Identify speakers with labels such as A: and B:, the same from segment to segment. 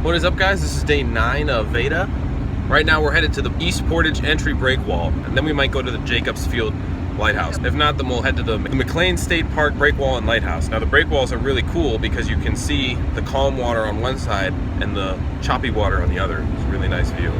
A: What is up, guys? This is day 9 of Veda. Right now we're headed to the East Portage entry breakwall, and then we might go to the Jacobs Field lighthouse. If not, then we'll head to the McLean State Park breakwall and lighthouse. Now the breakwalls are really cool because you can see the calm water on one side and the choppy water on the other. It's a really nice view.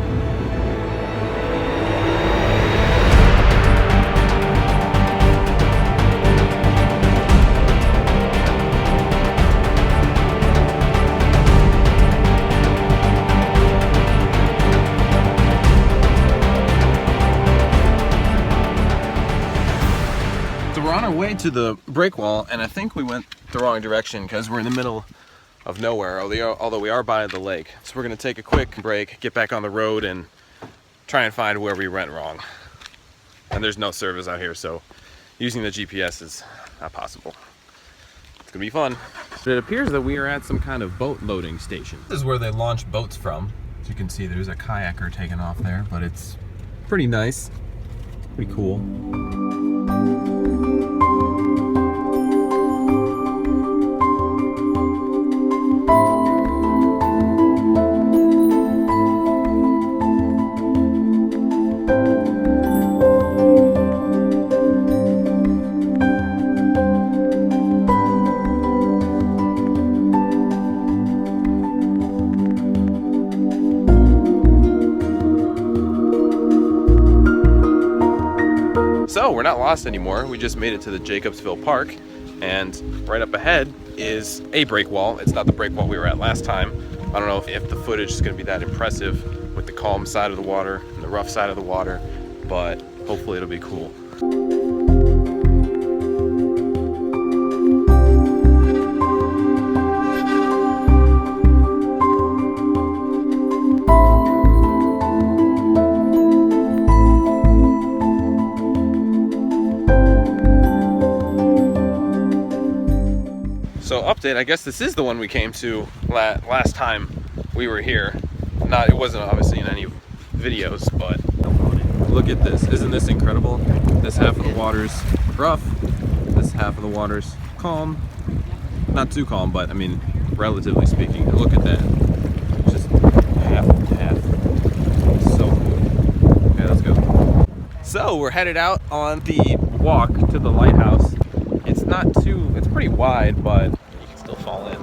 A: We're on our way to the breakwall, and I think we went the wrong direction because we're in the middle of nowhere, although we are by the lake. So we're going to take a quick break, get back on the road, and try and find where we went wrong. And there's no service out here, so using the GPS is not possible. It's going to be fun. It appears that we are at some kind of boat loading station. This is where they launch boats from. As you can see, there's a kayaker taking off there, but it's pretty nice. Pretty cool. So we're not lost anymore. We just made it to the Jacobsville Park, and right up ahead is a breakwall. It's not the breakwall we were at last time. I don't know if the footage is going to be that impressive with the calm side of the water and the rough side of the water, but hopefully it'll be cool. So update, I guess this is the one we came to last time we were here. It wasn't obviously in any videos, but look at this. Isn't this incredible? This half of the water's rough, this half of the water's calm. Not too calm, but I mean, relatively speaking. Look at that. Just half and half. So cool. Okay, let's go. So we're headed out on the walk to the lighthouse. It's pretty wide, but you can still fall in.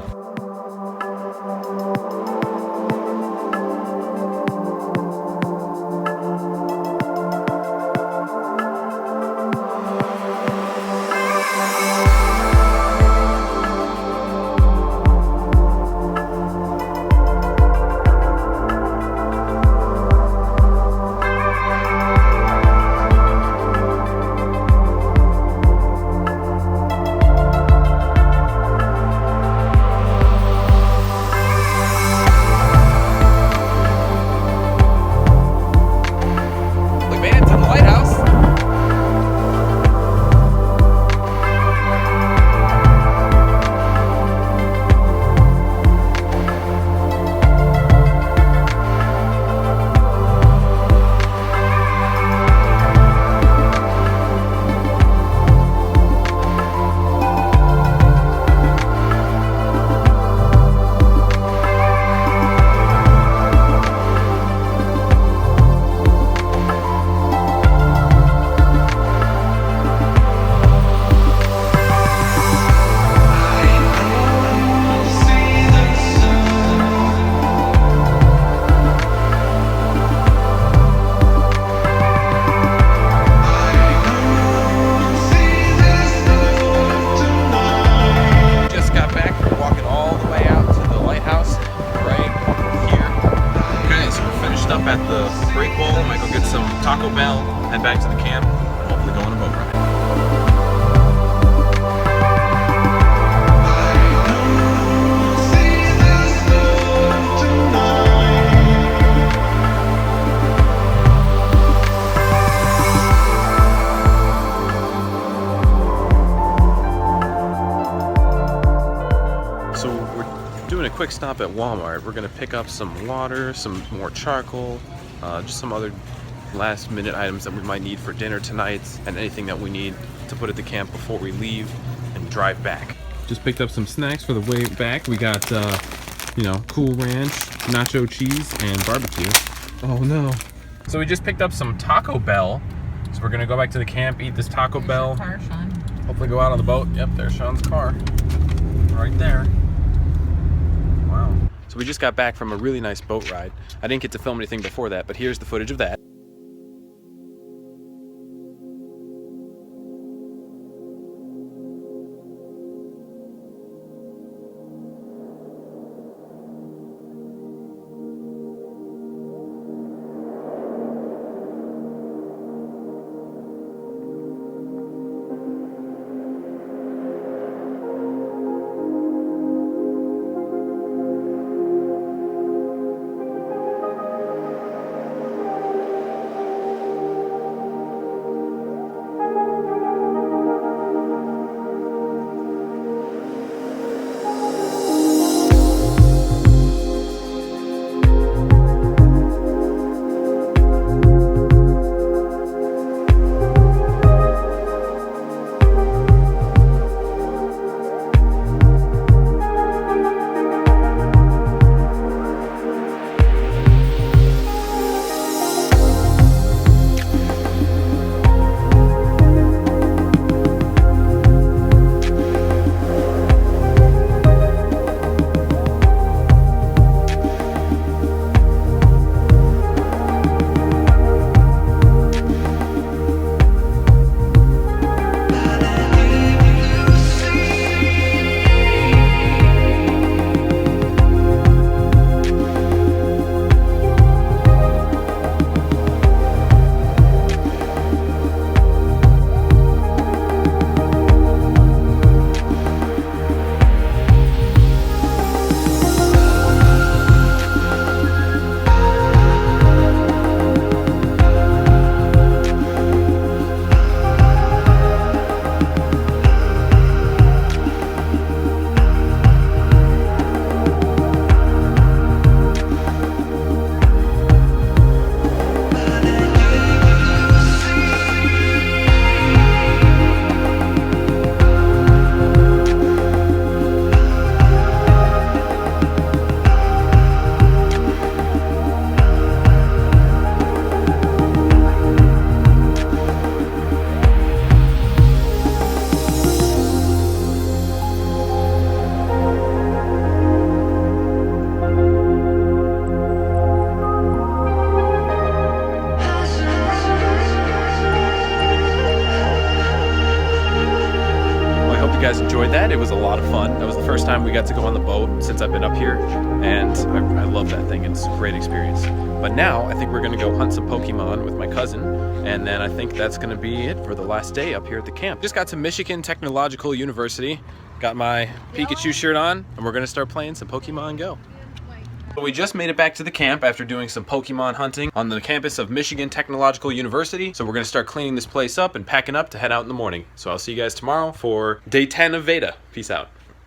A: At the breakwall, I might go get some Taco Bell, head back to the camp, and hopefully go on a boat ride. So we're doing a quick stop at Walmart. We're gonna pick up some water, some more charcoal, just some other last minute items that we might need for dinner tonight, and anything that we need to put at the camp before we leave and drive back. Just picked up some snacks for the way back. We got you know, Cool Ranch, nacho cheese, and barbecue. Oh no. So we just picked up some Taco Bell. So we're gonna go back to the camp, eat this Taco Bell.
B: Car, Sean.
A: Hopefully go out on the boat. Yep, there's Sean's car. Right there. Wow. So we just got back from a really nice boat ride. I didn't get to film anything before that, but here's the footage of that. Guys enjoyed that. It was a lot of fun. That was the first time we got to go on the boat since I've been up here, and I love that thing. It's a great experience. But now I think we're gonna go hunt some Pokemon with my cousin, and then I think that's gonna be it for the last day up here at the camp. Just got to Michigan Technological University, got my Pikachu shirt on, and we're gonna start playing some Pokemon Go. We just made it back to the camp after doing some Pokemon hunting on the campus of Michigan Technological University. So we're gonna start cleaning this place up and packing up to head out in the morning. So I'll see you guys tomorrow for day 10 of Veda. Peace out.